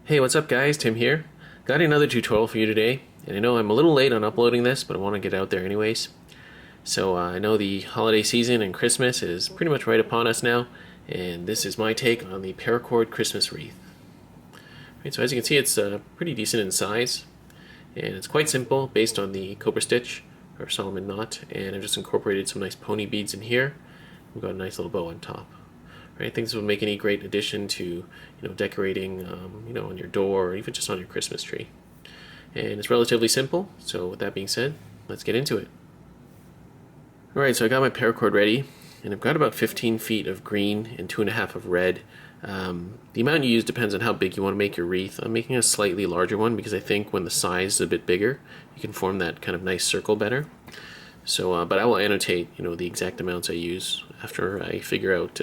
Hey, what's up guys? Tim here. Got another tutorial for you today, and I know I'm a little late on uploading this, but I want to get out there anyways. So I know the holiday season and Christmas is pretty much right upon us now, and this is my take on the Paracord Christmas wreath. Right, so as you can see, it's pretty decent in size, and it's quite simple based on the cobra stitch or Solomon knot, and I've just incorporated some nice pony beads in here. We've got a nice little bow on top. Right, I think this will make any great addition to decorating on your door or even just on your Christmas tree. And it's relatively simple, so with that being said, let's get into it. Alright, so I got my paracord ready, and I've got about 15 feet of green and 2.5 of red. The amount you use depends on how big you want to make your wreath. I'm making a slightly larger one because I think when the size is a bit bigger, you can form that kind of nice circle better. So, but I will annotate the exact amounts I use after I figure out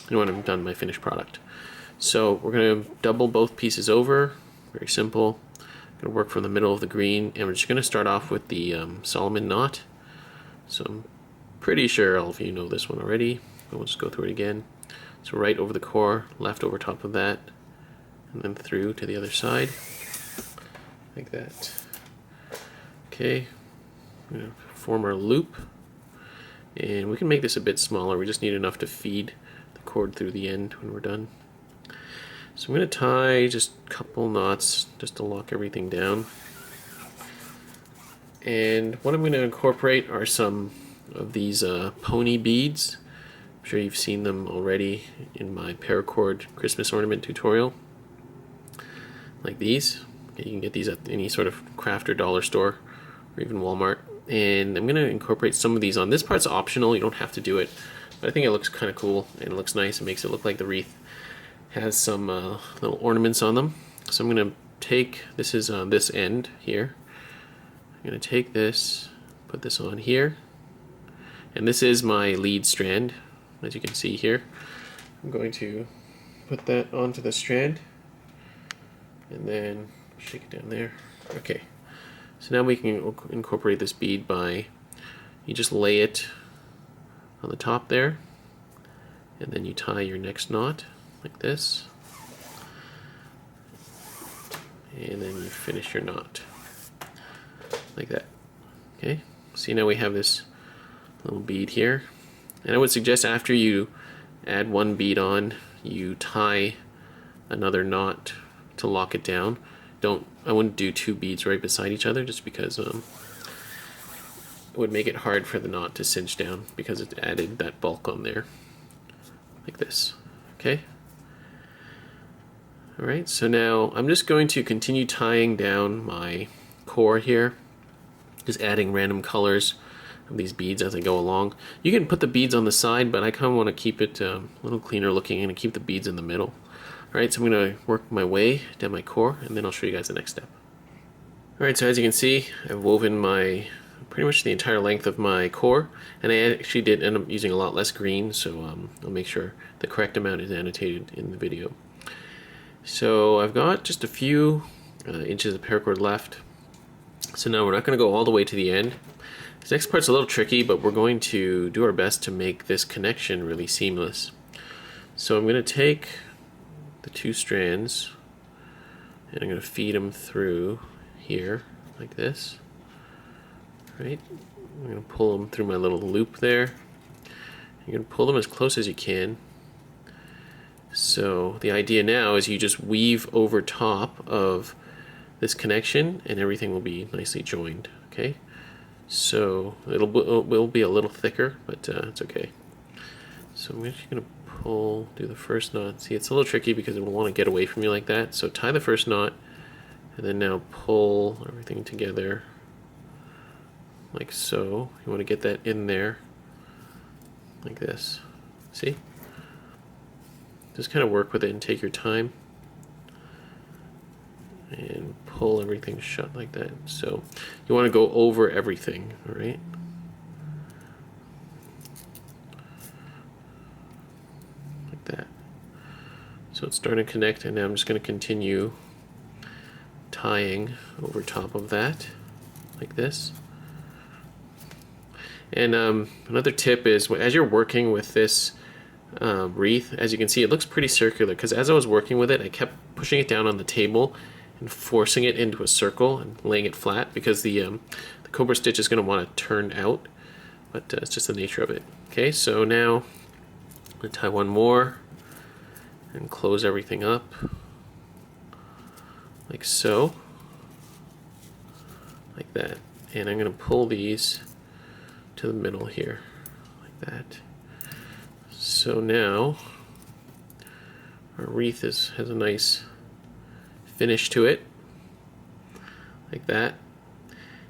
when I'm done my finished product. So we're going to double both pieces over, very simple. I'm going to work from the middle of the green, and we're just going to start off with the Solomon knot. So I'm pretty sure all of you know this one already, but we'll just go through it again. So right over the core, left over top of that, and then through to the other side, like that. Okay, we're going to form our loop, and we can make this a bit smaller. We just need enough to feed cord through the end when we're done. So I'm going to tie just a couple knots just to lock everything down. And what I'm going to incorporate are some of these pony beads. I'm sure you've seen them already in my paracord Christmas ornament tutorial. Like these. You can get these at any sort of craft or dollar store or even Walmart. And I'm going to incorporate some of these on. This part's optional, you don't have to do it. But I think it looks kind of cool and it looks nice. It makes it look like the wreath has some little ornaments on them. So I'm going to take, this is on this end here. I'm going to take this, put this on here. And this is my lead strand, as you can see here. I'm going to put that onto the strand and then shake it down there. Okay, so now we can incorporate this bead by, you just lay it on the top there, and then you tie your next knot like this, and then you finish your knot like that. Okay, see, now we have this little bead here, and I would suggest after you add one bead on, you tie another knot to lock it down. I wouldn't do two beads right beside each other, just because it would make it hard for the knot to cinch down because it added that bulk on there, like this. Okay. Alright, so now I'm just going to continue tying down my core here, just adding random colors of these beads as I go along. You can put the beads on the side, but I kind of want to keep it a little cleaner looking and keep the beads in the middle. Alright, so I'm going to work my way down my core, and then I'll show you guys the next step. Alright, so as you can see, I've woven pretty much the entire length of my core, and I actually did end up using a lot less green, so I'll make sure the correct amount is annotated in the video. So I've got just a few inches of paracord left, so now we're not going to go all the way to the end. This next part's a little tricky, but we're going to do our best to make this connection really seamless. So I'm going to take the two strands and I'm going to feed them through here like this. Right, I'm going to pull them through my little loop there. You're going to pull them as close as you can. So the idea now is you just weave over top of this connection and everything will be nicely joined. Okay, so it will be a little thicker, but it's okay. So I'm actually going to do the first knot. See, it's a little tricky because it will want to get away from you like that. So tie the first knot and then now pull everything together like so. You want to get that in there like this. See? Just kind of work with it and take your time and pull everything shut like that. So you want to go over everything, all right? Like that. So it's starting to connect, and now I'm just going to continue tying over top of that like this. And another tip is, as you're working with this wreath. As you can see, it looks pretty circular because as I was working with it, I kept pushing it down on the table and forcing it into a circle and laying it flat because the cobra stitch is going to want to turn out, but it's just the nature of it. Okay, so now I'm going to tie one more and close everything up like so, like that. And I'm going to pull these to the middle here, like that. So now our wreath has a nice finish to it, like that.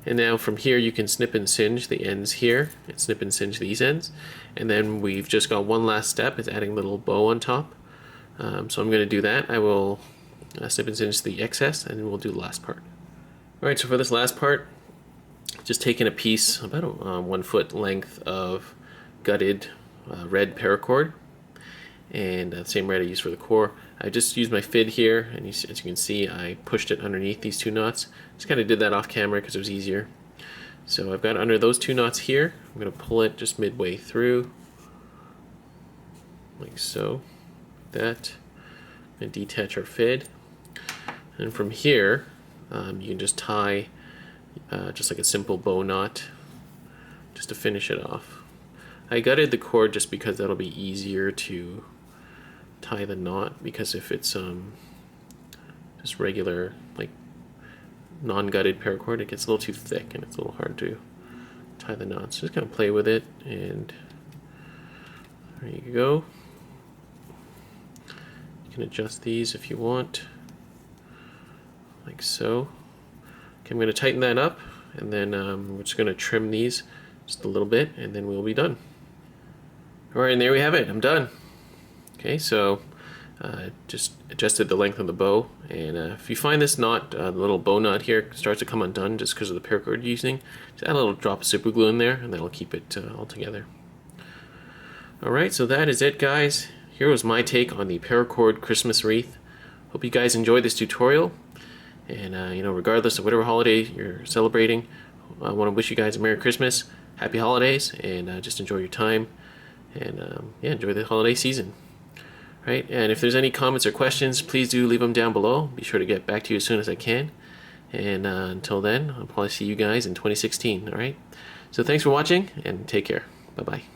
And now from here you can snip and singe the ends here, and snip and singe these ends. And then we've just got one last step, it's adding a little bow on top. So I'm going to do that. I will snip and singe the excess, and then we'll do the last part. Alright, so for this last part, just taking a piece, about a 1 foot length of gutted red paracord, and the same red I used for the core. I just used my fid here, and as you can see, I pushed it underneath these 2 knots. Just kind of did that off camera because it was easier. So I've got under those 2 knots here. I'm going to pull it just midway through, like so, like that. I'm going to detach our fid, and from here you can just tie just like a simple bow knot just to finish it off. I gutted the cord just because that'll be easier to tie the knot, because if it's just regular like non-gutted paracord, it gets a little too thick and it's a little hard to tie the knots. Just kind of play with it, and there you go. You can adjust these if you want, like so. Okay, I'm going to tighten that up, and then we're just going to trim these just a little bit, and then we'll be done. Alright, and there we have it. I'm done. Okay, so just adjusted the length of the bow, and if you find this knot, the little bow knot here starts to come undone just because of the paracord you're using, just add a little drop of super glue in there, and that'll keep it all together. Alright, so that is it, guys. Here was my take on the Paracord Christmas wreath. Hope you guys enjoyed this tutorial, and you know, regardless of whatever holiday you're celebrating, I want to wish you guys a Merry Christmas, Happy Holidays, and just enjoy your time, and yeah, enjoy the holiday season. Right, and if there's any comments or questions, please do leave them down below. Be sure to get back to you as soon as I can. And until then, I'll probably see you guys in 2016. All right, so thanks for watching, and take care. Bye-bye.